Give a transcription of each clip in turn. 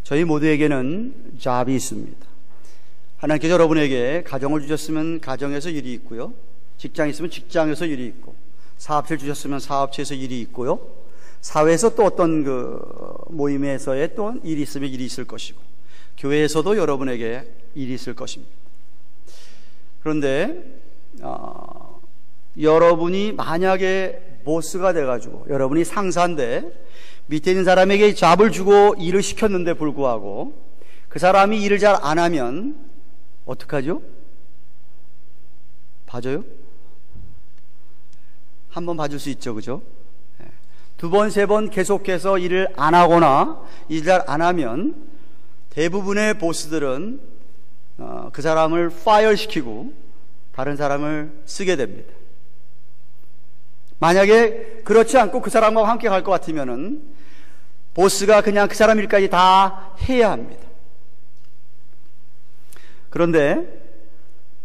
저희 모두에게는 잡이 있습니다. 하나님께서 여러분에게 가정을 주셨으면 가정에서 일이 있고요, 직장이 있으면 직장에서 일이 있고, 사업체를 주셨으면 사업체에서 일이 있고요, 사회에서 또 어떤 모임에서의 또 일이 있으면 일이 있을 것이고, 교회에서도 여러분에게 일이 있을 것입니다. 그런데 여러분이 만약에 보스가 돼가지고 여러분이 상사인데 밑에 있는 사람에게 잡을 주고 일을 시켰는데 불구하고 그 사람이 일을 잘 안 하면 어떡하죠? 봐줘요? 한 번 봐줄 수 있죠, 그죠? 두 번, 세 번 계속해서 일을 안 하거나 일을 잘 안 하면 대부분의 보스들은 그 사람을 파이어시키고 다른 사람을 쓰게 됩니다. 만약에 그렇지 않고 그 사람과 함께 갈 것 같으면은 보스가 그냥 그 사람 일까지 다 해야 합니다. 그런데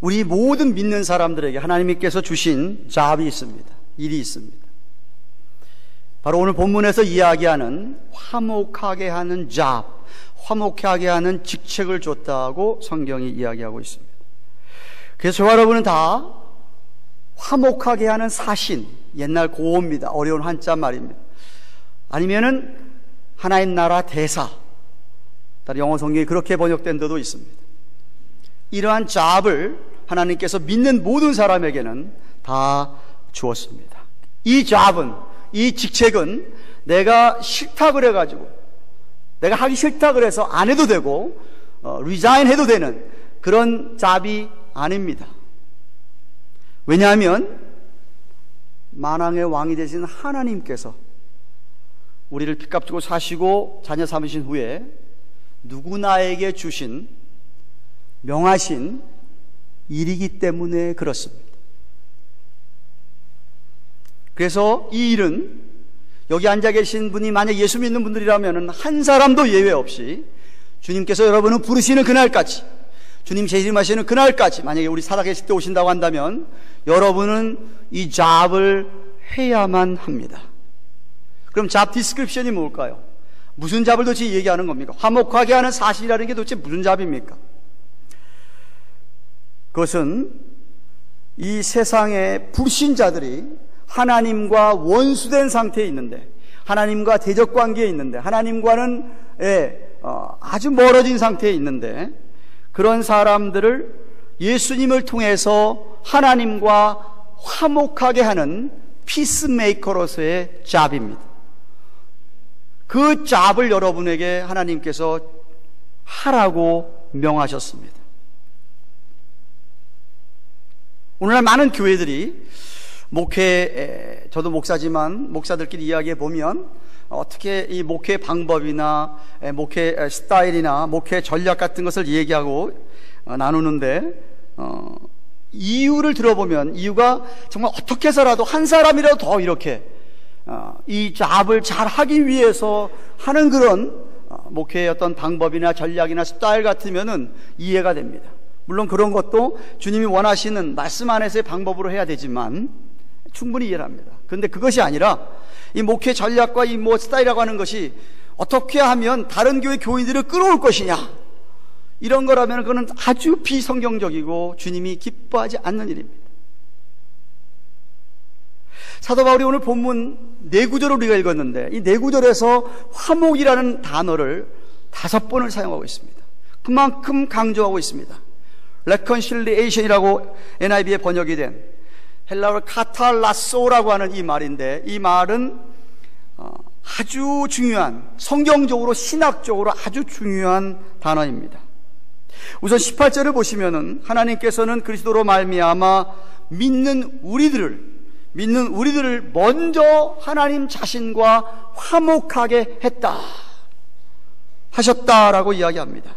우리 모든 믿는 사람들에게 하나님께서 주신 잡이 있습니다. 일이 있습니다. 바로 오늘 본문에서 이야기하는 화목하게 하는 잡, 화목하게 하는 직책을 줬다고 성경이 이야기하고 있습니다. 그래서 저와 여러분은 다 화목하게 하는 사신, 옛날 고어입니다. 어려운 한자 말입니다. 아니면은 하나님 나라 대사, 다른 영어 성경이 그렇게 번역된 데도 있습니다. 이러한 잡을 하나님께서 믿는 모든 사람에게는 다 주었습니다. 이 잡은, 이 직책은 내가 싫다 그래가지고, 내가 하기 싫다 그래서 안 해도 되고 리자인 해도 되는 그런 잡이 아닙니다. 왜냐하면 만왕의 왕이 되신 하나님께서 우리를 핏값 주고 사시고 자녀 삼으신 후에 누구나에게 주신 명하신 일이기 때문에 그렇습니다. 그래서 이 일은 여기 앉아 계신 분이 만약 예수 믿는 분들이라면 한 사람도 예외 없이 주님께서 여러분을 부르시는 그날까지, 주님 재림하시는 그날까지 만약에 우리 살아계실 때 오신다고 한다면 여러분은 이 잡을 해야만 합니다. 그럼 잡 디스크립션이 뭘까요? 무슨 잡을 도대체 얘기하는 겁니까? 화목하게 하는 사실이라는 게 도대체 무슨 잡입니까? 그것은 이 세상의 불신자들이 하나님과 원수된 상태에 있는데, 하나님과 대적관계에 있는데, 하나님과는 아주 멀어진 상태에 있는데, 그런 사람들을 예수님을 통해서 하나님과 화목하게 하는 피스메이커로서의 잡입니다. 그 잡을 여러분에게 하나님께서 하라고 명하셨습니다. 오늘날 많은 교회들이 저도 목사지만 목사들끼리 이야기해 보면 어떻게 이 목회 방법이나 목회 스타일이나 목회 전략 같은 것을 얘기하고 나누는데, 이유를 들어보면 이유가 정말 어떻게 해서라도 한 사람이라도 더 이렇게 이 잡을 잘 하기 위해서 하는 그런 목회의 어떤 방법이나 전략이나 스타일 같으면은 이해가 됩니다. 물론 그런 것도 주님이 원하시는 말씀 안에서의 방법으로 해야 되지만 충분히 이해를 합니다. 그런데 그것이 아니라 이 목회 전략과 이 스타일이라고 하는 것이 어떻게 하면 다른 교회 교인들을 끌어올 것이냐, 이런 거라면 그건 아주 비성경적이고 주님이 기뻐하지 않는 일입니다. 사도 바울이 오늘 본문 4구절을 우리가 읽었는데 이 4구절에서 화목이라는 단어를 5번을 사용하고 있습니다. 그만큼 강조하고 있습니다. reconciliation이라고 NIV에 번역이 된 헬라어로 카탈라소라고 하는 이 말인데, 이 말은 아주 중요한, 성경적으로 신학적으로 아주 중요한 단어입니다. 우선 18절을 보시면은 하나님께서는 그리스도로 말미암아 믿는 우리들을 먼저 하나님 자신과 화목하게 했다 하셨다라고 이야기합니다.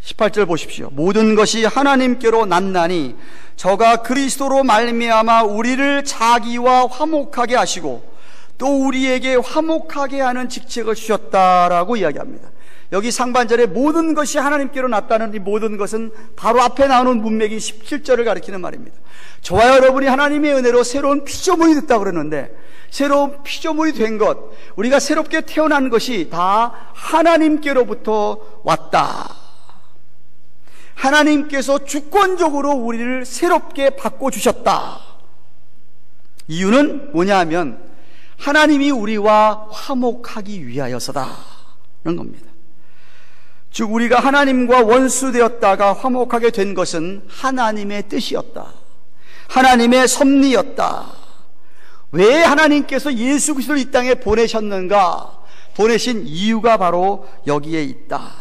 18절 보십시오. 모든 것이 하나님께로 났나니 저가 그리스도로 말미암아 우리를 자기와 화목하게 하시고 또 우리에게 화목하게 하는 직책을 주셨다라고 이야기합니다. 여기 상반절에 모든 것이 하나님께로 났다는 이 모든 것은 바로 앞에 나오는 문맥인 17절을 가리키는 말입니다. 저와 여러분이 하나님의 은혜로 새로운 피조물이 됐다고 그러는데, 새로운 피조물이 된 것, 우리가 새롭게 태어난 것이 다 하나님께로부터 왔다. 하나님께서 주권적으로 우리를 새롭게 바꿔주셨다. 이유는 뭐냐 하면 하나님이 우리와 화목하기 위하여서다는 겁니다. 즉 우리가 하나님과 원수되었다가 화목하게 된 것은 하나님의 뜻이었다. 하나님의 섭리였다. 왜 하나님께서 예수 그리스도를 이 땅에 보내셨는가? 보내신 이유가 바로 여기에 있다.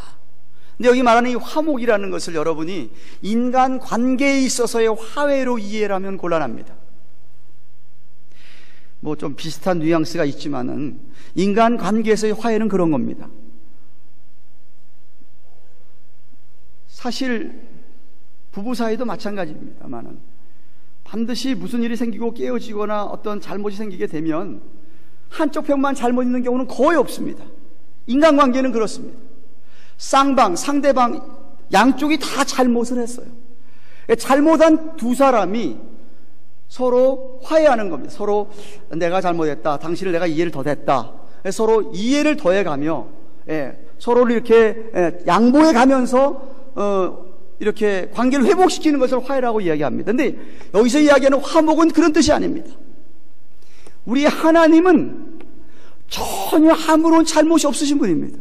근데 여기 말하는 이 화목이라는 것을 여러분이 인간 관계에 있어서의 화해로 이해를 하면 곤란합니다. 뭐 좀 비슷한 뉘앙스가 있지만은 인간 관계에서의 화해는 그런 겁니다. 사실 부부 사이도 마찬가지입니다만은 반드시 무슨 일이 생기고 깨어지거나 어떤 잘못이 생기게 되면 한쪽 편만 잘못 있는 경우는 거의 없습니다. 인간관계는 그렇습니다. 쌍방, 상대방 양쪽이 다 잘못을 했어요. 잘못한 두 사람이 서로 화해하는 겁니다. 서로 내가 잘못했다, 당신을 내가 이해를 더 했다, 서로 이해를 더해가며 서로를 이렇게 양보해 가면서 이렇게 관계를 회복시키는 것을 화해라고 이야기합니다. 근데 여기서 이야기하는 화목은 그런 뜻이 아닙니다. 우리 하나님은 전혀 아무런 잘못이 없으신 분입니다.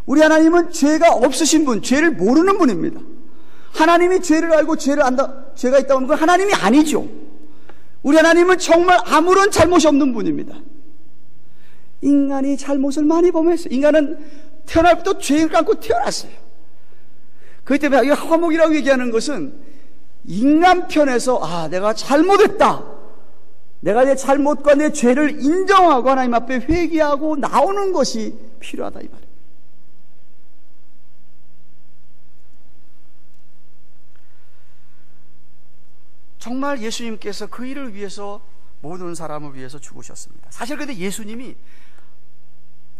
우리 하나님은 죄가 없으신 분, 죄를 모르는 분입니다. 하나님이 죄를 알고 죄를 안다, 죄가 있다고 하는 건 하나님이 아니죠. 우리 하나님은 정말 아무런 잘못이 없는 분입니다. 인간이 잘못을 많이 범했어요. 인간은 태어날 때부터 죄를 갖고 태어났어요. 그렇기 때문에 이 화목이라고 얘기하는 것은 인간 편에서 내가 잘못했다, 내가 내 잘못과 내 죄를 인정하고 하나님 앞에 회개하고 나오는 것이 필요하다 이 말이에요. 정말 예수님께서 그 일을 위해서 모든 사람을 위해서 죽으셨습니다. 사실 근데 예수님이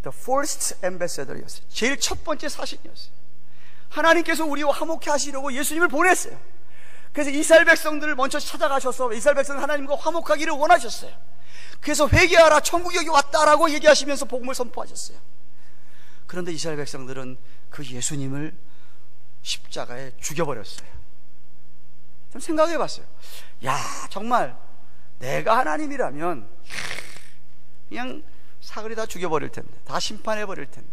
the first ambassador였어요. 제일 첫 번째 사신이었어요. 하나님께서 우리와 화목해 하시려고 예수님을 보냈어요. 그래서 이스라엘 백성들을 먼저 찾아가셔서 이스라엘 백성은 하나님과 화목하기를 원하셨어요. 그래서 회개하라, 천국이 여기 왔다라고 얘기하시면서 복음을 선포하셨어요. 그런데 이스라엘 백성들은 그 예수님을 십자가에 죽여버렸어요. 좀 생각해 봤어요. 야, 정말 내가 하나님이라면 그냥 사거리 다 죽여버릴 텐데, 다 심판해버릴 텐데,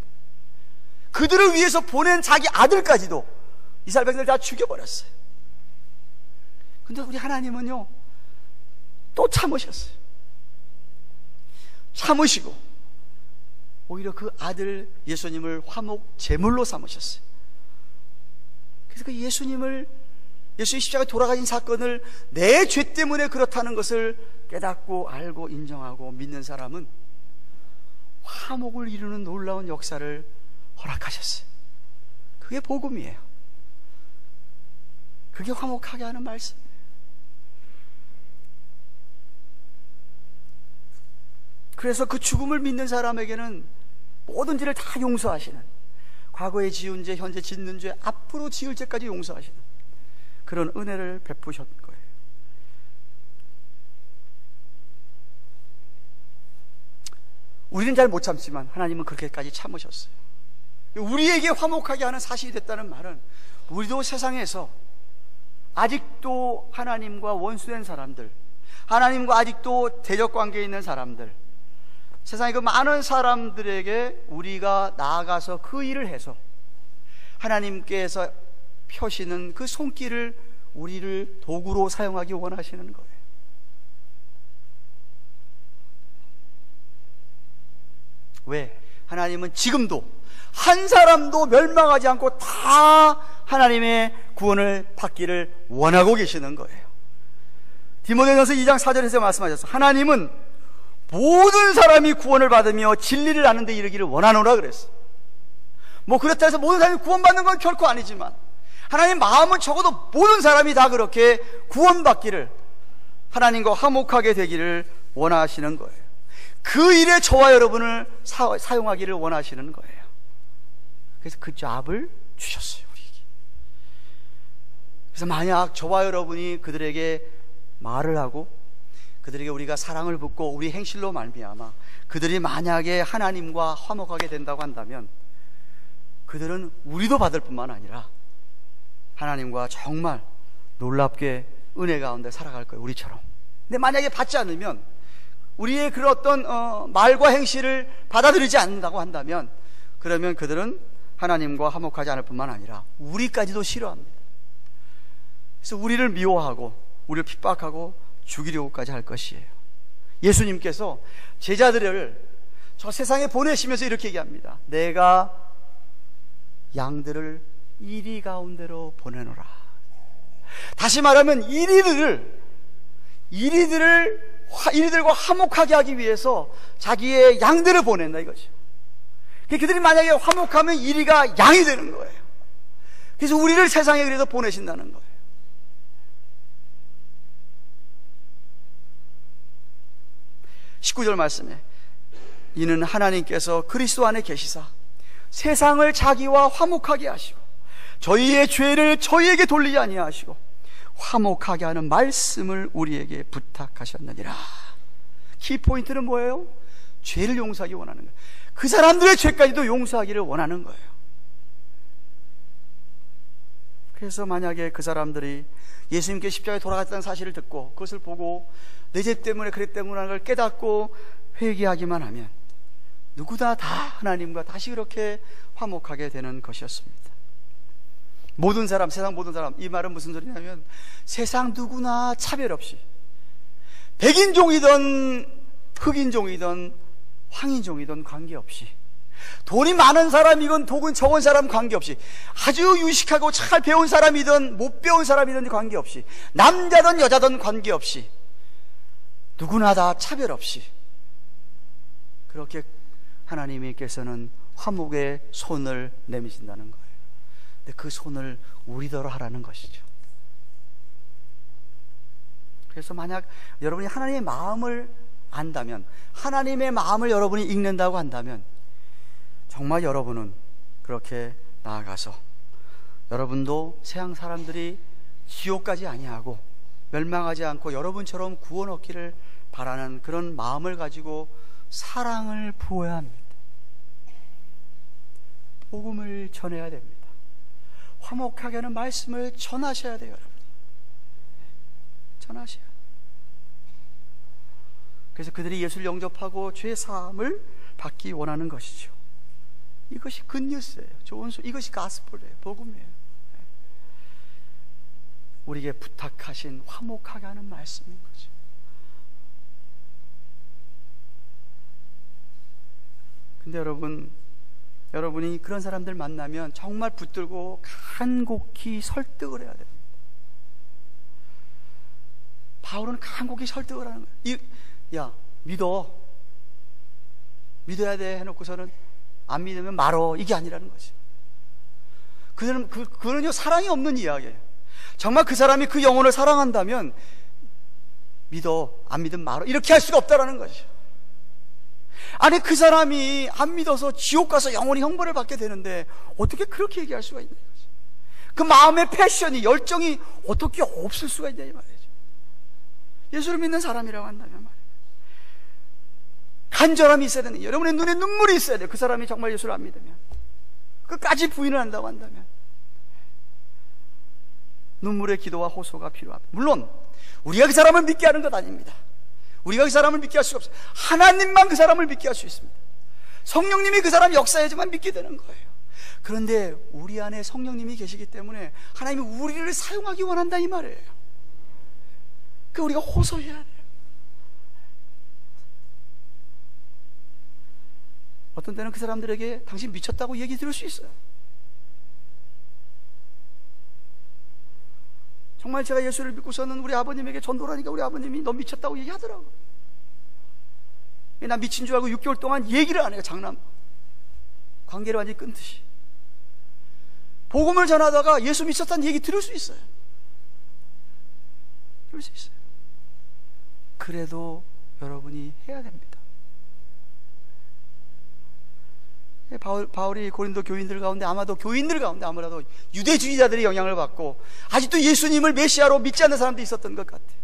그들을 위해서 보낸 자기 아들까지도 이스라엘 백성들 다 죽여버렸어요. 근데 우리 하나님은요 또 참으셨어요. 참으시고 오히려 그 아들 예수님을 화목 제물로 삼으셨어요. 그래서 그 예수님 십자가에 돌아가신 사건을 내 죄 때문에 그렇다는 것을 깨닫고 알고 인정하고 믿는 사람은 화목을 이루는 놀라운 역사를 허락하셨어요. 그게 복음이에요. 그게 화목하게 하는 말씀이에요. 그래서 그 죽음을 믿는 사람에게는 모든 죄를 다 용서하시는, 과거에 지은 죄, 현재 짓는 죄, 앞으로 지을 죄까지 용서하시는 그런 은혜를 베푸셨 거예요. 우리는 잘 못 참지만 하나님은 그렇게까지 참으셨어요. 우리에게 화목하게 하는 사실이 됐다는 말은 우리도 세상에서 아직도 하나님과 원수된 사람들, 하나님과 아직도 대적관계에 있는 사람들, 세상의 그 많은 사람들에게 우리가 나아가서 그 일을 해서 하나님께서 펴시는 그 손길을 우리를 도구로 사용하기 원하시는 거예요. 왜? 하나님은 지금도 한 사람도 멸망하지 않고 다 하나님의 구원을 받기를 원하고 계시는 거예요. 디모데전서 2장 4절에서 말씀하셨어요. 하나님은 모든 사람이 구원을 받으며 진리를 아는 데 이르기를 원하노라 그랬어요. 뭐 그렇다 해서 모든 사람이 구원받는 건 결코 아니지만 하나님 마음은 적어도 모든 사람이 다 그렇게 구원받기를, 하나님과 화목하게 되기를 원하시는 거예요. 그 일에 저와 여러분을 사용하기를 원하시는 거예요. 그래서 그 잡을 주셨어요, 우리에게. 그래서 만약 저와 여러분이 그들에게 말을 하고 그들에게 우리가 사랑을 붓고 우리 행실로 말미암아 그들이 만약에 하나님과 화목하게 된다고 한다면 그들은 우리도 받을 뿐만 아니라 하나님과 정말 놀랍게 은혜 가운데 살아갈 거예요, 우리처럼. 근데 만약에 받지 않으면, 우리의 그런 어떤 말과 행실을 받아들이지 않는다고 한다면, 그러면 그들은 하나님과 화목하지 않을 뿐만 아니라 우리까지도 싫어합니다. 그래서 우리를 미워하고 우리를 핍박하고 죽이려고까지 할 것이에요. 예수님께서 제자들을 저 세상에 보내시면서 이렇게 얘기합니다. 내가 양들을 이리 가운데로 보내노라. 다시 말하면 이리들과 화목하게 하기 위해서 자기의 양들을 보낸다 이거죠. 그들이 만약에 화목하면 이리가 양이 되는 거예요. 그래서 우리를 세상에 그래서 보내신다는 거예요. (19절) 말씀에 이는 하나님께서 그리스도 안에 계시사 세상을 자기와 화목하게 하시고 저희의 죄를 저희에게 돌리지 아니하시고 화목하게 하는 말씀을 우리에게 부탁하셨느니라. 키포인트는 뭐예요? 죄를 용서하기 원하는 거예요. 그 사람들의 죄까지도 용서하기를 원하는 거예요. 그래서 만약에 그 사람들이 예수님께 십자가에 돌아갔다는 사실을 듣고 그것을 보고 내 죄 때문에 그랬다는 걸 깨닫고 회개하기만 하면 누구나 다 하나님과 다시 그렇게 화목하게 되는 것이었습니다. 모든 사람, 세상 모든 사람, 이 말은 무슨 소리냐면 세상 누구나 차별 없이 백인종이든 흑인종이든 황인종이든 관계없이, 돈이 많은 사람이건 독은 적은 사람 관계없이, 아주 유식하고 잘 배운 사람이든 못 배운 사람이든 관계없이, 남자든 여자든 관계없이 누구나 다 차별 없이 그렇게 하나님께서는 화목의 손을 내미신다는 거예요. 근데 그 손을 우리더러 하라는 것이죠. 그래서 만약 여러분이 하나님의 마음을 안다면, 하나님의 마음을 여러분이 읽는다고 한다면 정말 여러분은 그렇게 나아가서 여러분도 세상 사람들이 지옥까지 아니하고 멸망하지 않고 여러분처럼 구원 얻기를 바라는 그런 마음을 가지고 사랑을 부어야 합니다. 복음을 전해야 됩니다. 화목하게 하는 말씀을 전하셔야 돼요, 여러분. 전하셔야 돼요. 그래서 그들이 예수를 영접하고 죄 사함을 받기 원하는 것이죠. 이것이 굿뉴스예요. 좋은 소식. 이것이 가스펠이에요. 복음이에요. 우리에게 부탁하신 화목하게 하는 말씀인 거죠. 근데 여러분이 그런 사람들 만나면 정말 붙들고 간곡히 설득을 해야 됩니다. 바울은 간곡히 설득을 하는 거예요. 야, 믿어야 돼 해놓고서는 안 믿으면 말어, 이게 아니라는 거죠. 그거는요, 사랑이 없는 이야기예요. 정말 그 사람이 그 영혼을 사랑한다면 믿어, 안 믿으면 말어, 이렇게 할 수가 없다라는 거죠. 아니, 그 사람이 안 믿어서 지옥 가서 영원히 형벌을 받게 되는데 어떻게 그렇게 얘기할 수가 있냐 이거죠. 그 마음의 패션이, 열정이 어떻게 없을 수가 있냐 이 말이죠. 예수를 믿는 사람이라고 한다면 말이에요. 간절함이 있어야 되는 거예요. 여러분의 눈에 눈물이 있어야 돼요. 그 사람이 정말 예수를 안 믿으면, 끝까지 부인을 한다고 한다면 눈물의 기도와 호소가 필요합니다. 물론 우리가 그 사람을 믿게 하는 것 아닙니다. 우리가 그 사람을 믿게 할 수가 없어요. 하나님만 그 사람을 믿게 할 수 있습니다. 성령님이 그 사람 역사해야지만 믿게 되는 거예요. 그런데 우리 안에 성령님이 계시기 때문에 하나님이 우리를 사용하기 원한다 이 말이에요. 그 우리가 호소해야 돼요. 어떤 때는 그 사람들에게 당신 미쳤다고 얘기 들을 수 있어요. 정말 제가 예수를 믿고서는 우리 아버님에게 전도를 하니까 우리 아버님이 너 미쳤다고 얘기하더라고요. 나 미친 줄 알고 6개월 동안 얘기를 안 해요. 장난, 관계를 완전히 끊듯이. 복음을 전하다가 예수 미쳤다는 얘기 들을 수 있어요. 들을 수 있어요. 그래도 여러분이 해야 됩니다. 바울이 고린도 교인들 가운데 아마도 교인들 가운데 아무래도 유대주의자들의 영향을 받고 아직도 예수님을 메시아로 믿지 않는 사람도 있었던 것 같아요.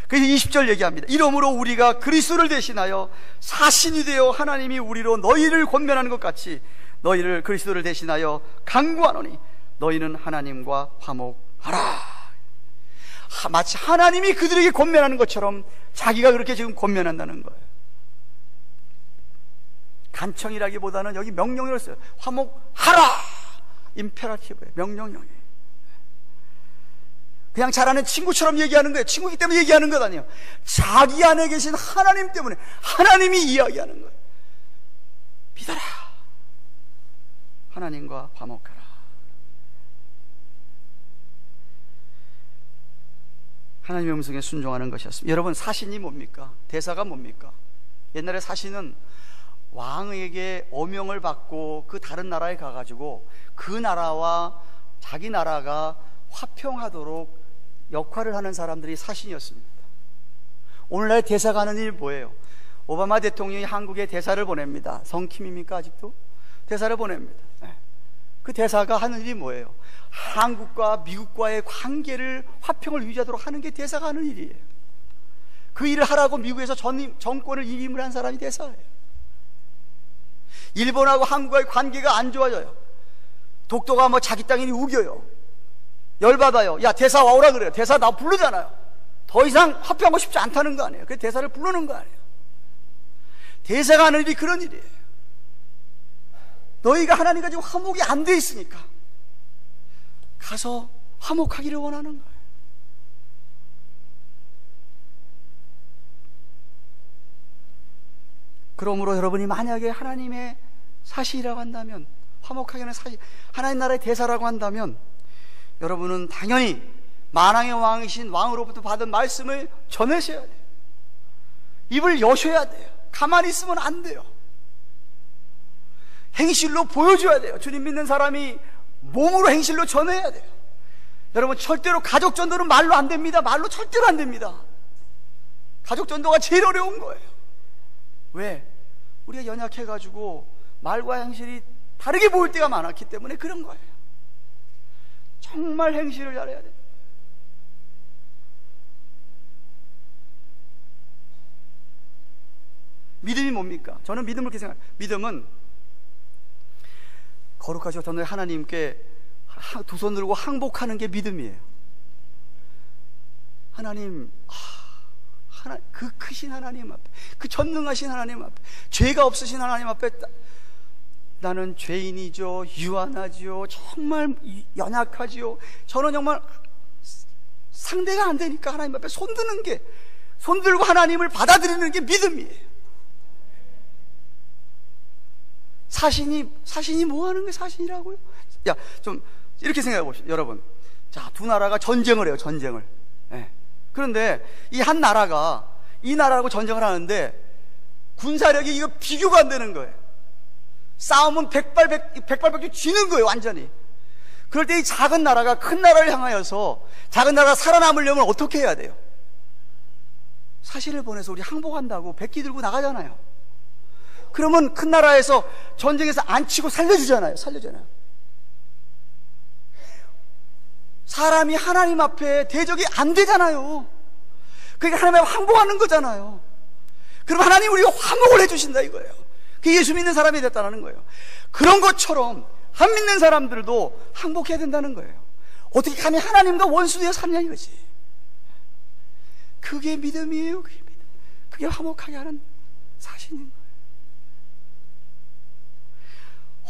그래서 20절 얘기합니다. 이러므로 우리가 그리스도를 대신하여 사신이 되어 하나님이 우리로 너희를 권면하는 것 같이 너희를 그리스도를 대신하여 간구하노니 너희는 하나님과 화목하라. 마치 하나님이 그들에게 권면하는 것처럼 자기가 그렇게 지금 권면한다는 거예요. 간청이라기보다는 여기 명령을 써요. 화목하라! 임페라티브예요. 명령형이에요. 그냥 잘하는 친구처럼 얘기하는 거예요. 친구이기 때문에 얘기하는 것 아니에요. 자기 안에 계신 하나님 때문에 하나님이 이야기하는 거예요. 믿어라. 하나님과 화목하라. 하나님의 음성에 순종하는 것이었습니다. 여러분, 사신이 뭡니까? 대사가 뭡니까? 옛날에 사신은 왕에게 어명을 받고 그 다른 나라에 가가지고 그 나라와 자기 나라가 화평하도록 역할을 하는 사람들이 사신이었습니다. 오늘날 대사가 하는 일이 뭐예요? 오바마 대통령이 한국에 대사를 보냅니다. 성킴입니까 아직도? 대사를 보냅니다. 그 대사가 하는 일이 뭐예요? 한국과 미국과의 관계를 화평을 유지하도록 하는 게 대사가 하는 일이에요. 그 일을 하라고 미국에서 정권을 위임을 한 사람이 대사예요. 일본하고 한국과의 관계가 안 좋아져요. 독도가 뭐 자기 땅이니 우겨요. 열받아요. 야, 대사 와오라 그래요. 대사 나 부르잖아요. 더 이상 화평하고 싶지 않다는 거 아니에요. 그래서 대사를 부르는 거 아니에요. 대사가 하는 일이 그런 일이에요. 너희가 하나님과 지금 화목이 안 돼 있으니까 가서 화목하기를 원하는 거예요. 그러므로 여러분이 만약에 하나님의 사신이라고 한다면, 화목하게 하는 사신, 하나님 나라의 대사라고 한다면 여러분은 당연히 만왕의 왕이신 왕으로부터 받은 말씀을 전하셔야 돼요. 입을 여셔야 돼요. 가만히 있으면 안 돼요. 행실로 보여줘야 돼요. 주님 믿는 사람이 몸으로 행실로 전해야 돼요. 여러분, 절대로 가족 전도는 말로 안 됩니다. 말로 절대로 안 됩니다. 가족 전도가 제일 어려운 거예요. 왜? 우리가 연약해가지고 말과 행실이 다르게 보일 때가 많았기 때문에 그런 거예요. 정말 행실을 잘해야 돼요. 믿음이 뭡니까? 저는 믿음을 그렇게 생각해요. 믿음은 거룩하시고 전능하신 하나님께 두 손 들고 항복하는 게 믿음이에요. 하나님, 그 크신 하나님 앞에, 그 전능하신 하나님 앞에, 죄가 없으신 하나님 앞에 나는 죄인이죠, 유한하지요, 정말 연약하지요, 저는 정말 상대가 안 되니까 하나님 앞에 손드는 게, 손들고 하나님을 받아들이는 게 믿음이에요. 사신이 뭐 하는 게 사신이라고요? 야, 좀 이렇게 생각해 보십시오, 여러분. 자, 두 나라가 전쟁을 해요, 전쟁을. 네. 그런데 이 한 나라가 이 나라하고 전쟁을 하는데 군사력이 이거 비교가 안 되는 거예요. 싸움은 백발백중 지는 거예요, 완전히. 그럴 때 이 작은 나라가 큰 나라를 향하여서 작은 나라가 살아남으려면 어떻게 해야 돼요? 사신을 보내서 우리 항복한다고 백기 들고 나가잖아요. 그러면 큰 나라에서 전쟁에서 안 치고 살려주잖아요. 사람이 하나님 앞에 대적이 안 되잖아요. 그러니까 하나님 앞에 항복하는 거잖아요. 그럼 하나님 우리가 화목을 해주신다 이거예요. 그게 예수 믿는 사람이 됐다는 거예요. 그런 것처럼 안 믿는 사람들도 항복해야 된다는 거예요. 어떻게 감히 하나님과 원수되어 사느냐 이거지. 그게 믿음이에요. 그게 믿음. 그게 화목하게 하는 사신인 거예요.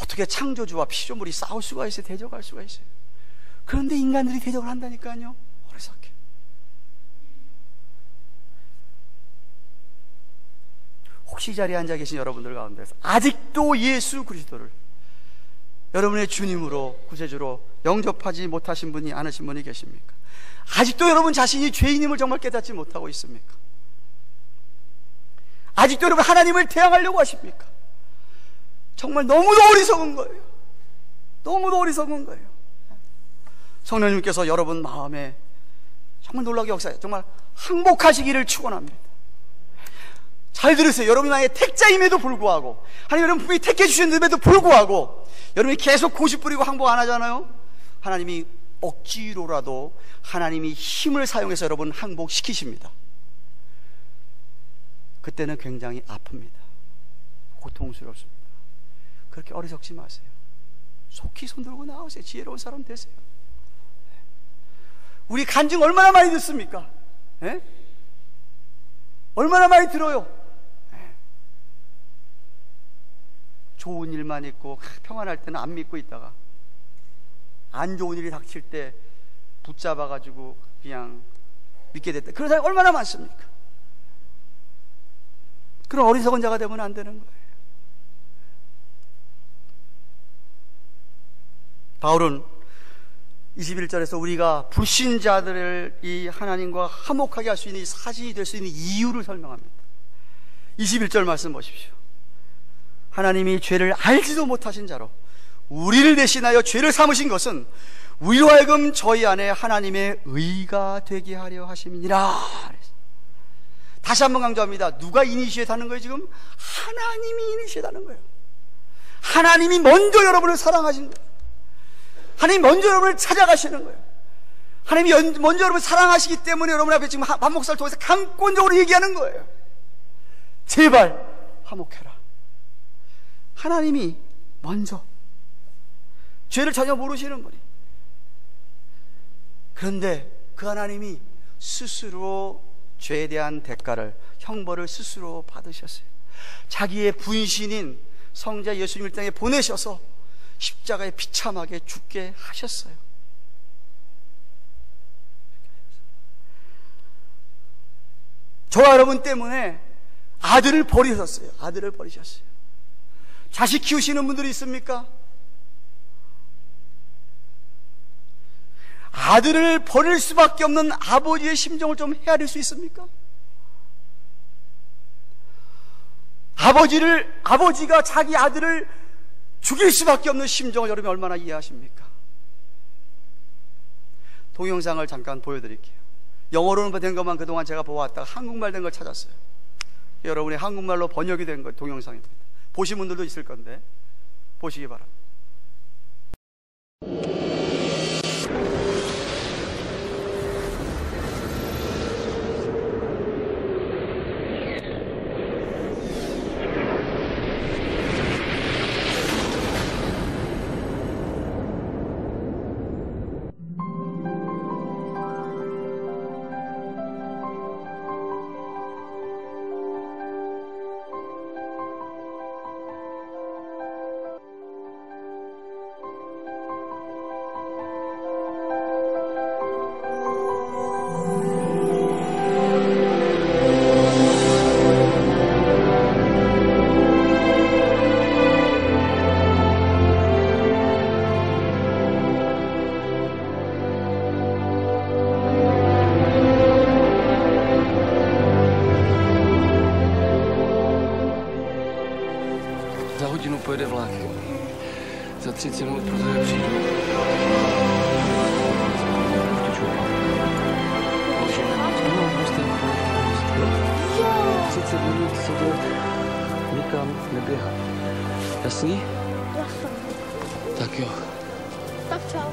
어떻게 창조주와 피조물이 싸울 수가 있어요? 대적할 수가 있어요? 그런데 인간들이 대적을 한다니까요. 어리석게. 혹시 이 자리에 앉아 계신 여러분들 가운데서 아직도 예수 그리스도를 여러분의 주님으로 구세주로 영접하지 못하신 분이 않으신 분이 계십니까? 아직도 여러분 자신이 죄인임을 정말 깨닫지 못하고 있습니까? 아직도 여러분 하나님을 대항하려고 하십니까? 정말 너무도 어리석은 거예요. 너무도 어리석은 거예요. 성령님께서 여러분 마음에 정말 놀라게 역사해요. 정말 항복하시기를 축원합니다. 잘 들으세요. 여러분이 만약에 택자임에도 불구하고, 하나님 여러분 분명히 택해 주셨는데도 불구하고 여러분이 계속 고집 부리고 항복 안 하잖아요. 하나님이 억지로라도 하나님이 힘을 사용해서 여러분 항복시키십니다. 그때는 굉장히 아픕니다. 고통스럽습니다. 그렇게 어리석지 마세요. 속히 손들고 나오세요. 지혜로운 사람 되세요. 우리 간증 얼마나 많이 듣습니까? 예? 얼마나 많이 들어요? 예. 좋은 일만 있고 평안할 때는 안 믿고 있다가 안 좋은 일이 닥칠 때 붙잡아가지고 그냥 믿게 됐다. 그런 사람이 얼마나 많습니까? 그런 어리석은 자가 되면 안 되는 거예요. 바울은 21절에서 우리가 불신자들을 이 하나님과 화목하게 할 수 있는 사진이 될 수 있는 이유를 설명합니다. 21절 말씀 보십시오. 하나님이 죄를 알지도 못하신 자로 우리를 대신하여 죄를 삼으신 것은 우리로 하여금 저희 안에 하나님의 의가 되게 하려 하심이니라. 다시 한번 강조합니다. 누가 이니시에이트 하는 거예요 지금? 하나님이 이니시에이트 하는 거예요. 하나님이 먼저 여러분을 사랑하신 거예요. 하나님이 먼저 여러분을 찾아가시는 거예요. 하나님이 먼저 여러분을 사랑하시기 때문에 여러분 앞에 지금 밥 목사를 통해서 강권적으로 얘기하는 거예요. 제발 화목해라. 하나님이 먼저, 죄를 전혀 모르시는 분이, 그런데 그 하나님이 스스로 죄에 대한 대가를, 형벌을 스스로 받으셨어요. 자기의 분신인 성자 예수님을 땅에 보내셔서 십자가에 비참하게 죽게 하셨어요. 저와 여러분 때문에 아들을 버리셨어요. 아들을 버리셨어요. 자식 키우시는 분들이 있습니까? 아들을 버릴 수밖에 없는 아버지의 심정을 좀 헤아릴 수 있습니까? 아버지가 자기 아들을 죽일 수밖에 없는 심정을 여러분이 얼마나 이해하십니까? 동영상을 잠깐 보여드릴게요. 영어로는 된 것만 그동안 제가 보아왔다가 한국말 된 걸 찾았어요. 여러분이 한국말로 번역이 된 거 동영상입니다. 보신 분들도 있을 건데 보시기 바랍니다. Za hodinu pojede vlak. Za 30 minut protože přijdu. No, prostě 30 minut sedět, nikam neběhat. Jasný? Jasný. Tak jo. Tak čau.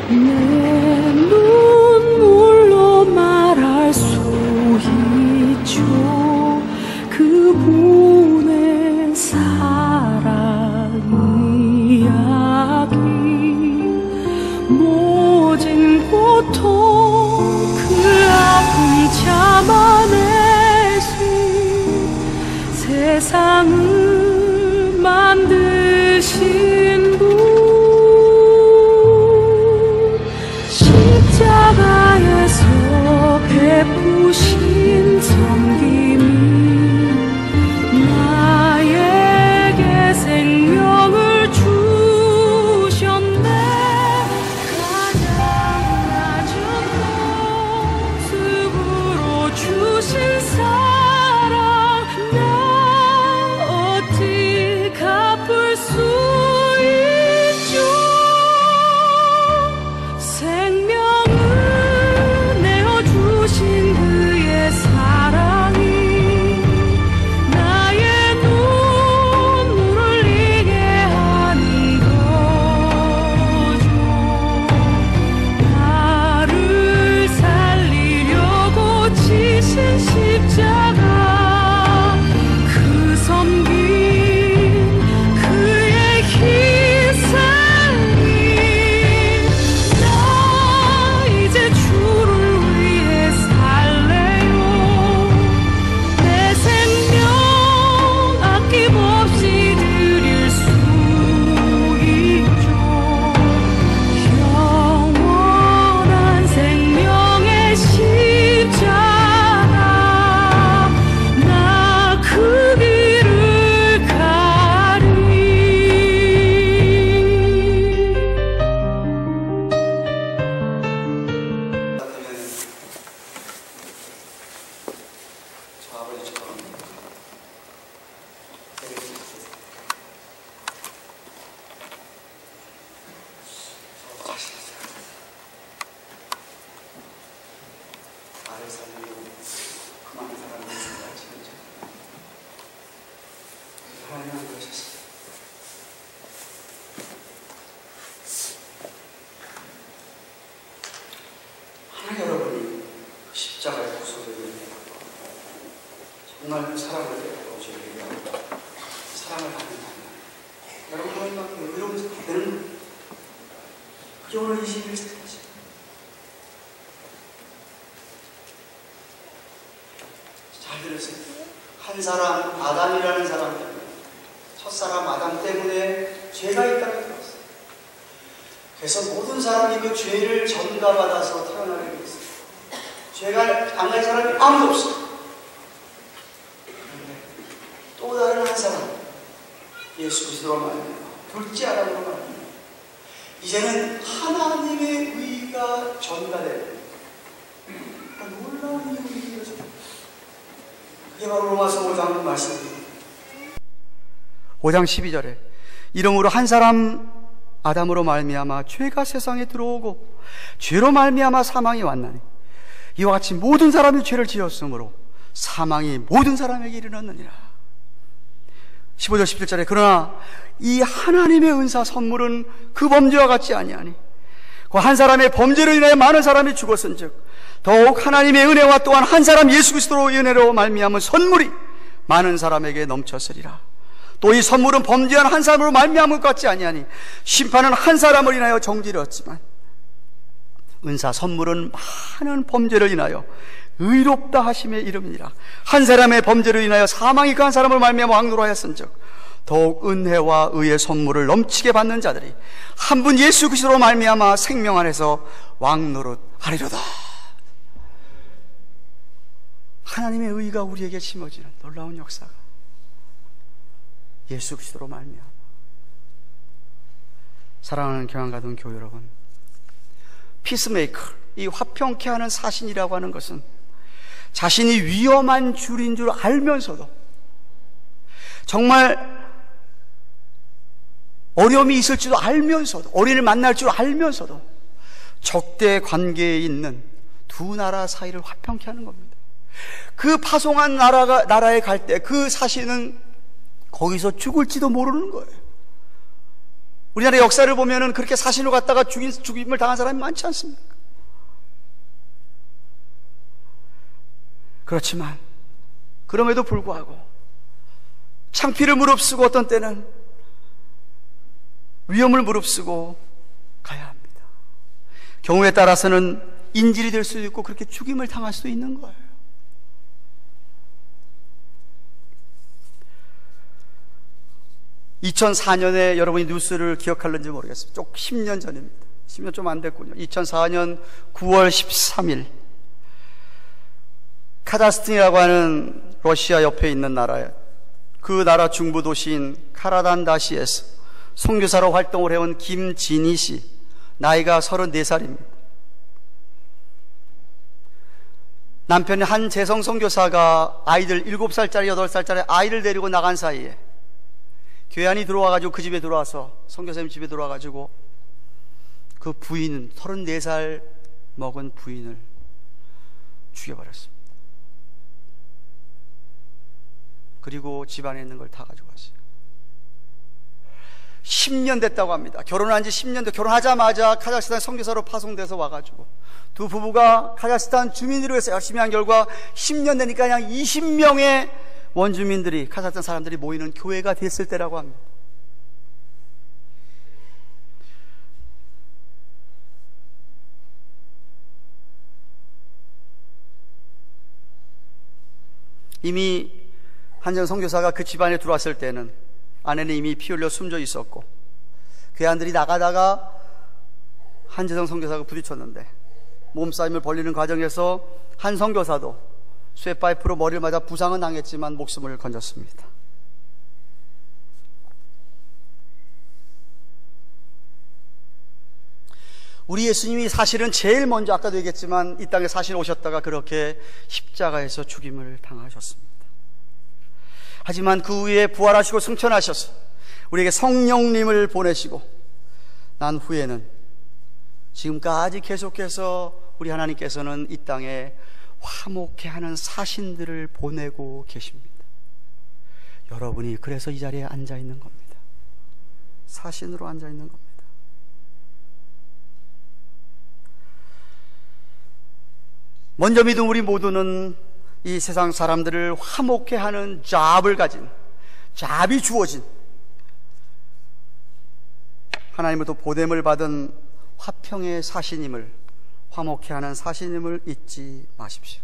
내 눈물로 말할 수 있죠. 그분의 사랑 이야기, 모진 고통 그 아픔 참아내신 세상을 만드신 분, 십자가에서 베푸신 섬김이 나에게 생명을 주셨네. 가장 낮은 모습으로 주신 사랑, 나 어찌 갚을 수 있죠. 생명을 내어주신 그의 사랑이 나의 눈물을 흘리게 하는 거죠. 나를 살리려고 지신 십자가, 그 섬긴 그의 희생이 나 이제 주를 위해 살래요. 내 생명 아낌없이 드릴 수 있죠. 영원한 생명의 십자가, 나 그 길을 가리. 저 아버지처럼 나를 살리고 그 많은 사람들을 살리시는 하나님은 그러셨습니다. 하나 여러분이 십자가의 구속을 위하고 정말 사랑을 베풀어주기 위하고 사랑을 받는다면 여러분 하나님만큼 의로운 자가 되는, 그게 오늘 21세기죠. 잘 들으세요. 한 사람, 아담이라는 사람 때문에, 첫사람 아담 때문에 죄가 있다고 들었어요. 그래서 모든 사람이 그 죄를 전가받아서 태어나게 돼 있어요. 죄가 안 간 사람이 아무도 없어요. 그런데 또 다른 한 사람, 예수 그리스도로 말미암아, 둘째 아담으로 말미암아 이제는 하나님의 의가 전가되고, 놀라운 일이 일어져요. 그게 바로 로마서 5장 말씀입니다. 5장 12절에 이러므로 한 사람 아담으로 말미암아 죄가 세상에 들어오고 죄로 말미암아 사망이 왔나니 이와 같이 모든 사람이 죄를 지었으므로 사망이 모든 사람에게 이르렀느니라. 15절 17절에 그러나 이 하나님의 은사 선물은 그 범죄와 같지 아니하니 그 한 사람의 범죄로 인하여 많은 사람이 죽었은즉 더욱 하나님의 은혜와 또한 한 사람 예수 그리스도로 은혜로 말미암은 선물이 많은 사람에게 넘쳤으리라. 또 이 선물은 범죄한 한 사람으로 말미암은 것 같지 아니하니 심판은 한 사람을 인하여 정죄되었지만 은사 선물은 많은 범죄를 인하여 의롭다 하심에 이름이니라. 한 사람의 범죄로 인하여 사망이 그 한 사람을 말미암아 왕노로 하였은즉 더욱 은혜와 의의 선물을 넘치게 받는 자들이 한 분 예수 그리스도로 말미암아 생명 안에서 왕노릇 하리로다. 하나님의 의가 우리에게 심어지는 놀라운 역사가 예수 그리스도로 말미암아. 사랑하는 경안가든 교회 여러분, 피스메이커, 이 화평케 하는 사신이라고 하는 것은 자신이 위험한 줄인 줄 알면서도, 정말 어려움이 있을 줄도 알면서도, 어린이를 만날 줄 알면서도 적대 관계에 있는 두 나라 사이를 화평케 하는 겁니다. 그 파송한 나라에 갈 때 그 사신은 거기서 죽을지도 모르는 거예요. 우리나라 역사를 보면은 그렇게 사신으로 갔다가 죽임을 당한 사람이 많지 않습니까? 그렇지만 그럼에도 불구하고 창피를 무릅쓰고 어떤 때는 위험을 무릅쓰고 가야 합니다. 경우에 따라서는 인질이 될 수도 있고 그렇게 죽임을 당할 수도 있는 거예요. (2004년에) 여러분이 뉴스를 기억할는지 모르겠습니다. 쪽 10년 전입니다. 10년 좀 안 됐군요. 2004년 9월 13일 카자흐스탄이라고 하는 러시아 옆에 있는 나라에, 그 나라 중부 도시인 카라단다시에서 선교사로 활동을 해온 김진희 씨, 나이가 34살입니다. 남편이 한 재성 선교사가 아이들 7살짜리 8살짜리 아이를 데리고 나간 사이에 교회 안이 들어와가지고 그 집에 들어와서, 선교사님 집에 들어와가지고 그 부인은 34살 먹은 부인을 죽여버렸습니다. 그리고 집안에 있는 걸 다 가져갔어요. 10년 됐다고 합니다. 결혼한 지 10년 돼. 결혼하자마자 카자흐스탄 선교사로 파송돼서 와가지고 두 부부가 카자흐스탄 주민으로 해서 열심히 한 결과 10년 되니까 그냥 20명의 원주민들이, 카자흐스탄 사람들이 모이는 교회가 됐을 때라고 합니다. 이미 한정 선교사가 그 집안에 들어왔을 때는 아내는 이미 피 흘려 숨져 있었고, 괴한들이 나가다가 한재성 선교사가 부딪혔는데 몸싸움을 벌리는 과정에서 한 선교사도 쇠파이프로 머리를 맞아 부상은 당했지만 목숨을 건졌습니다. 우리 예수님이 사실은 제일 먼저, 아까도 얘기했지만 이 땅에 사실 오셨다가 그렇게 십자가에서 죽임을 당하셨습니다. 하지만 그 후에 부활하시고 승천하셔서 우리에게 성령님을 보내시고 난 후에는 지금까지 계속해서 우리 하나님께서는 이 땅에 화목해 하는 사신들을 보내고 계십니다. 여러분이 그래서 이 자리에 앉아 있는 겁니다. 사신으로 앉아 있는 겁니다. 먼저 믿은 우리 모두는 이 세상 사람들을 화목해 하는 잡을 가진, 잡이 주어진, 하나님으로부터 보냄을 받은 화평의 사신임을, 화목해 하는 사신임을 잊지 마십시오.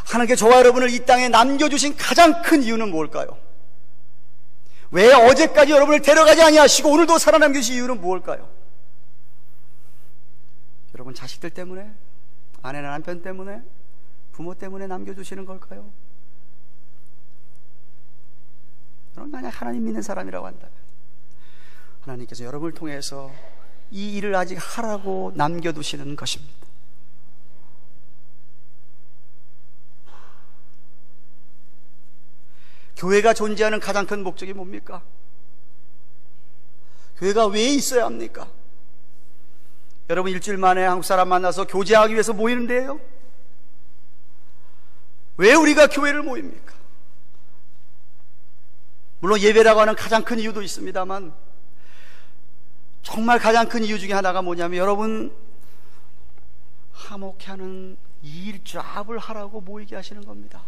하나님께 저와 여러분을 이 땅에 남겨주신 가장 큰 이유는 뭘까요? 왜 어제까지 여러분을 데려가지 아니하시고 오늘도 살아남겨주신 이유는 뭘까요? 여러분 자식들 때문에? 아내나 남편 때문에? 부모 때문에 남겨주시는 걸까요? 여러분 만약 하나님 믿는 사람이라고 한다면 하나님께서 여러분을 통해서 이 일을 아직 하라고 남겨두시는 것입니다. 교회가 존재하는 가장 큰 목적이 뭡니까? 교회가 왜 있어야 합니까? 여러분 일주일 만에 한국 사람 만나서 교제하기 위해서 모이는데요, 왜 우리가 교회를 모입니까? 물론 예배라고 하는 가장 큰 이유도 있습니다만 정말 가장 큰 이유 중에 하나가 뭐냐면 여러분 화목해 하는 일 잡을 하라고 모이게 하시는 겁니다.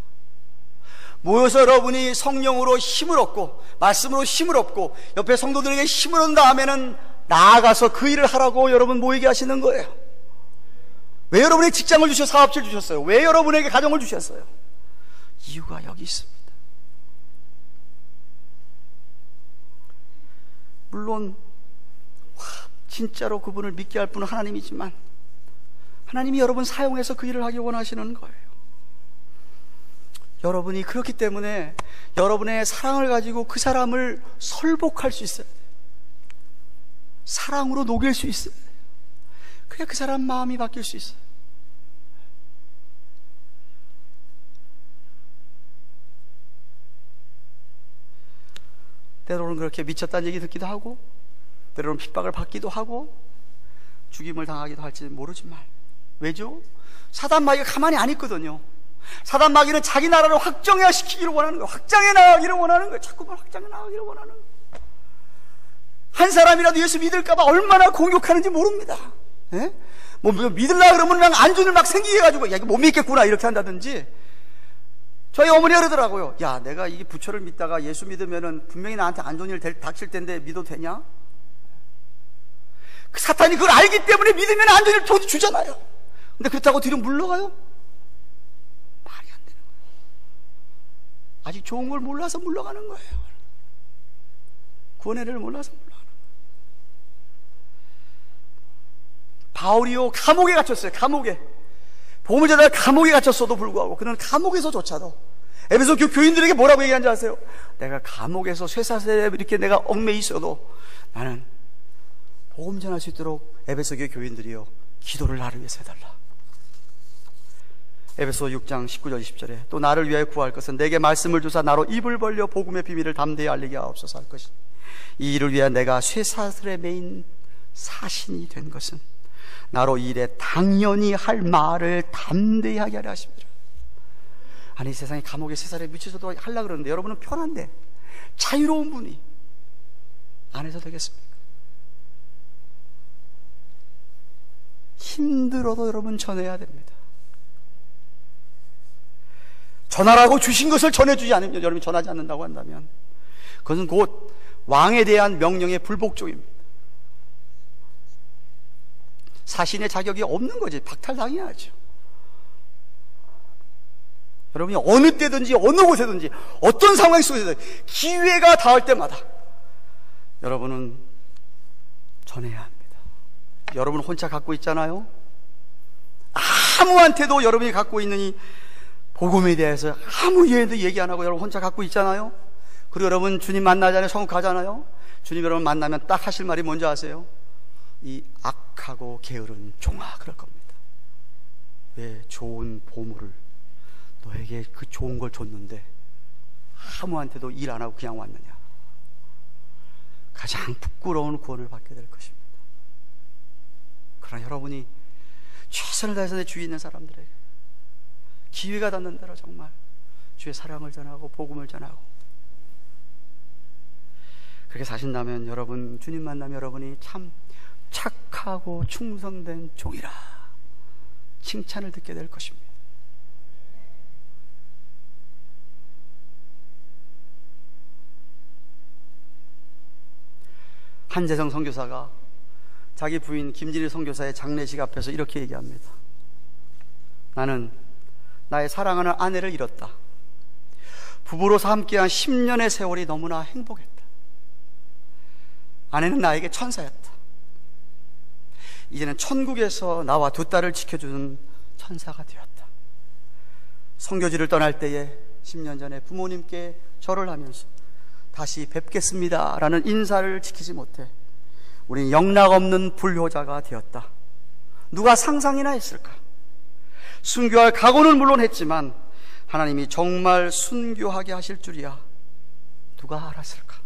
모여서 여러분이 성령으로 힘을 얻고 말씀으로 힘을 얻고 옆에 성도들에게 힘을 얻은 다음에는 나아가서 그 일을 하라고 여러분 모이게 하시는 거예요. 왜 여러분에게 직장을 주셔서 사업체를 주셨어요? 왜 여러분에게 가정을 주셨어요? 이유가 여기 있습니다. 물론 진짜로 그분을 믿게 할 분은 하나님이지만 하나님이 여러분 사용해서 그 일을 하기 원하시는 거예요. 여러분이 그렇기 때문에 여러분의 사랑을 가지고 그 사람을 설복할 수 있어요. 사랑으로 녹일 수 있어요. 그래야 그 사람 마음이 바뀔 수 있어요. 때로는 그렇게 미쳤다는 얘기 듣기도 하고 때로는 핍박을 받기도 하고 죽임을 당하기도 할지 모르지만 왜죠? 사단 마귀가 가만히 안 있거든요. 사단 마귀는 자기 나라를 확정시키기를 원하는 거예요. 확장해 나가기를 원하는 거예요. 자꾸만 확장해 나가기를 원하는 거예요. 한 사람이라도 예수 믿을까봐 얼마나 공격하는지 모릅니다. 예? 뭐 믿으려고 그러면 그냥 안전을 막 생기게 해가지고 야 이거 못 믿겠구나 이렇게 한다든지. 저희 어머니가 그러더라고요. 야 내가 이 부처를 믿다가 예수 믿으면은 분명히 나한테 안 좋은 일 닥칠 텐데 믿어도 되냐? 그 사탄이 그걸 알기 때문에 믿으면 안 좋은 일 주잖아요. 근데 그렇다고 뒤로 물러가요? 말이 안 되는 거예요. 아직 좋은 걸 몰라서 물러가는 거예요. 구원의를 몰라서 물러가는 거예요. 바울이요 감옥에 갇혔어요. 감옥에. 복음을 전하다 감옥에 갇혔어도 불구하고 그는 감옥에서조차도 에베소 교인들에게 뭐라고 얘기한지 아세요? 내가 감옥에서 쇠사슬에 이렇게 내가 얽매여 있어도 나는 복음 전할 수 있도록 에베소 교인들이요 기도를 나를 위해서 해달라. 에베소 6장 19절 20절에 또 나를 위하여 구할 것은 내게 말씀을 주사 나로 입을 벌려 복음의 비밀을 담대히 알리게 하옵소서 할 것이니 이 일을 위하여 내가 쇠사슬에 매인 사신이 된 것은 나로 이 일에 당연히 할 말을 담대히 하게 하려 하십니다. 아니 세상에 감옥에 쇠사슬에 미쳐서도 하려고 그러는데 여러분은 편한데 자유로운 분이 안 해서 되겠습니까? 힘들어도 여러분 전해야 됩니다. 전하라고 주신 것을 전해주지 않으면 여러분이 전하지 않는다고 한다면 그것은 곧 왕에 대한 명령의 불복종입니다. 사신의 자격이 없는 거지. 박탈당해야죠. 여러분이 어느 때든지 어느 곳에든지 어떤 상황 속에서든 기회가 닿을 때마다 여러분은 전해야 합니다. 여러분 혼자 갖고 있잖아요. 아무한테도 여러분이 갖고 있는 이 복음에 대해서 아무 얘기도 얘기 안 하고 여러분 혼자 갖고 있잖아요. 그리고 여러분 주님 만나잖아요. 천국 가잖아요. 주님 여러분 만나면 딱 하실 말이 뭔지 아세요? 이 악하고 게으른 종아 그럴 겁니다. 왜 좋은 보물을 너에게 그 좋은 걸 줬는데 아무한테도 일 안 하고 그냥 왔느냐. 가장 부끄러운 구원을 받게 될 것입니다. 그러나 여러분이 최선을 다해서 내 주위에 있는 사람들에게 기회가 닿는 대로 정말 주의 사랑을 전하고 복음을 전하고 그렇게 사신다면 여러분 주님 만나면 여러분이 참 착하고 충성된 종이라 칭찬을 듣게 될 것입니다. 한재성 선교사가 자기 부인 김진희 선교사의 장례식 앞에서 이렇게 얘기합니다. 나는 나의 사랑하는 아내를 잃었다. 부부로서 함께한 10년의 세월이 너무나 행복했다. 아내는 나에게 천사였다. 이제는 천국에서 나와 두 딸을 지켜주는 천사가 되었다. 선교지를 떠날 때에 10년 전에 부모님께 절을 하면서 다시 뵙겠습니다 라는 인사를 지키지 못해 우린 영락없는 불효자가 되었다. 누가 상상이나 했을까? 순교할 각오는 물론 했지만 하나님이 정말 순교하게 하실 줄이야 누가 알았을까?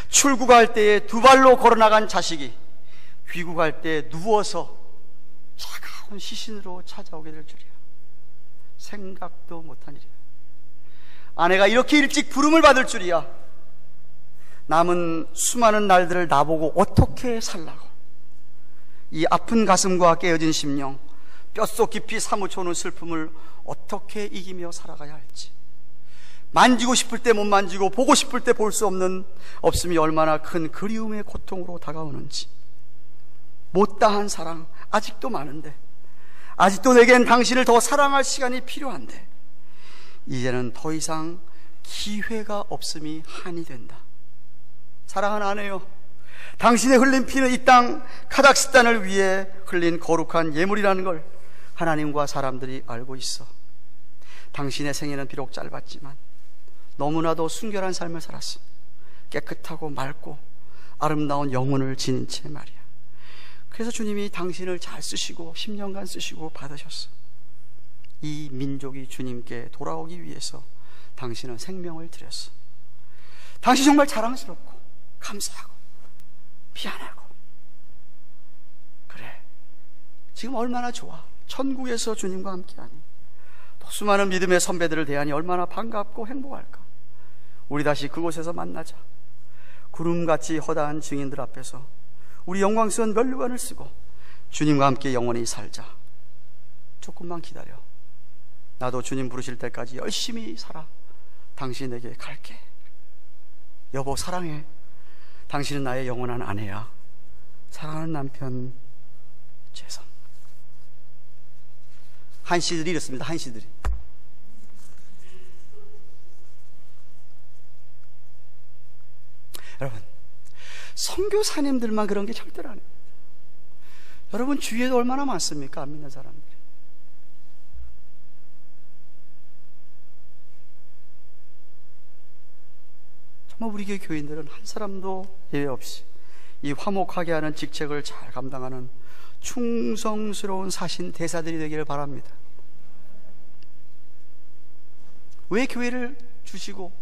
출국할 때에 두 발로 걸어나간 자식이 귀국할 때 누워서 차가운 시신으로 찾아오게 될 줄이야 생각도 못한 일이야. 아내가 이렇게 일찍 부름을 받을 줄이야. 남은 수많은 날들을 나보고 어떻게 살라고. 이 아픈 가슴과 깨어진 심령, 뼛속 깊이 사무쳐오는 슬픔을 어떻게 이기며 살아가야 할지. 만지고 싶을 때 못 만지고 보고 싶을 때 볼 수 없음이 얼마나 큰 그리움의 고통으로 다가오는지. 못다한 사랑 아직도 많은데, 아직도 내겐 당신을 더 사랑할 시간이 필요한데 이제는 더 이상 기회가 없음이 한이 된다. 사랑하는 아내요, 당신의 흘린 피는 이 땅 카자흐스탄을 위해 흘린 거룩한 예물이라는 걸 하나님과 사람들이 알고 있어. 당신의 생애는 비록 짧았지만 너무나도 순결한 삶을 살았어. 깨끗하고 맑고 아름다운 영혼을 지닌 채 말이야. 그래서 주님이 당신을 잘 쓰시고 10년간 쓰시고 받으셨어. 이 민족이 주님께 돌아오기 위해서 당신은 생명을 드렸어. 당신 정말 자랑스럽고 감사하고 미안하고. 그래, 지금 얼마나 좋아. 천국에서 주님과 함께하니, 또 수많은 믿음의 선배들을 대하니 얼마나 반갑고 행복할까. 우리 다시 그곳에서 만나자. 구름같이 허다한 증인들 앞에서 우리 영광스러운 면류관을 쓰고 주님과 함께 영원히 살자. 조금만 기다려. 나도 주님 부르실 때까지 열심히 살아. 당신에게 갈게. 여보 사랑해. 당신은 나의 영원한 아내야. 사랑하는 남편 재성. 한시들이 이렇습니다. 한시들이. 여러분, 선교사님들만 그런 게 절대로 아니에요. 여러분 주위에도 얼마나 많습니까? 안 믿는 사람들이. 정말 우리 교회 교인들은 한 사람도 예외 없이 이 화목하게 하는 직책을 잘 감당하는 충성스러운 사신 대사들이 되기를 바랍니다. 왜 교회를 주시고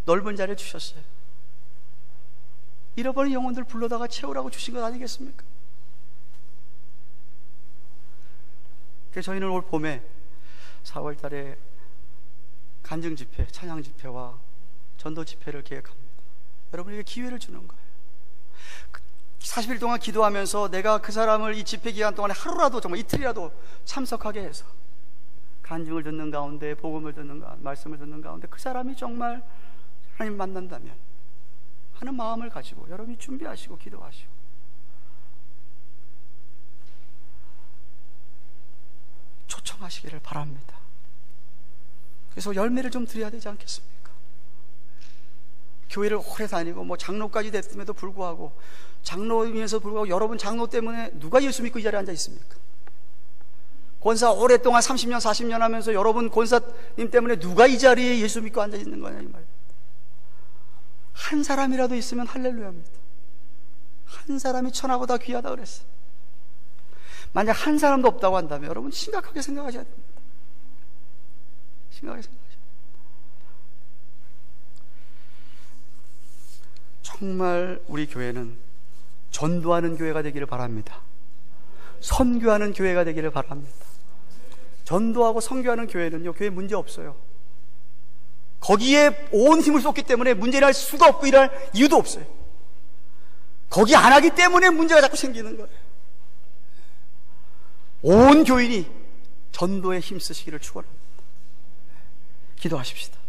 넓은 자리를 주셨어요? 잃어버린 영혼들 불러다가 채우라고 주신 것 아니겠습니까? 그래서 저희는 올 봄에 4월 달에 간증 집회, 찬양 집회와 전도 집회를 계획합니다. 여러분에게 기회를 주는 거예요. 40일 동안 기도하면서 내가 그 사람을 이 집회 기간 동안에 하루라도, 정말 이틀이라도 참석하게 해서 간증을 듣는 가운데, 복음을 듣는 가운데, 말씀을 듣는 가운데 그 사람이 정말 하나님 만난다면 하는 마음을 가지고 여러분이 준비하시고 기도하시고, 초청하시기를 바랍니다. 그래서 열매를 좀 드려야 되지 않겠습니까? 교회를 오래 다니고 뭐 장로까지 됐음에도 불구하고, 장로이면서 불구하고 여러분 장로 때문에 누가 예수 믿고 이 자리에 앉아 있습니까? 권사 오랫동안 30년 40년 하면서 여러분 권사님 때문에 누가 이 자리에 예수 믿고 앉아 있는 거냐 이 말입니다. 한 사람이라도 있으면 할렐루야입니다. 한 사람이 천하보다 귀하다 그랬어요. 만약 한 사람도 없다고 한다면 여러분 심각하게 생각하셔야 됩니다. 심각하게 생각하셔야 됩니다. 정말 우리 교회는 전도하는 교회가 되기를 바랍니다. 선교하는 교회가 되기를 바랍니다. 전도하고 선교하는 교회는요, 교회 문제 없어요. 거기에 온 힘을 쏟기 때문에 문제를 할 수도 없고 일할 이유도 없어요. 거기 안 하기 때문에 문제가 자꾸 생기는 거예요. 온 교인이 전도에 힘쓰시기를 축원합니다. 기도하십시다.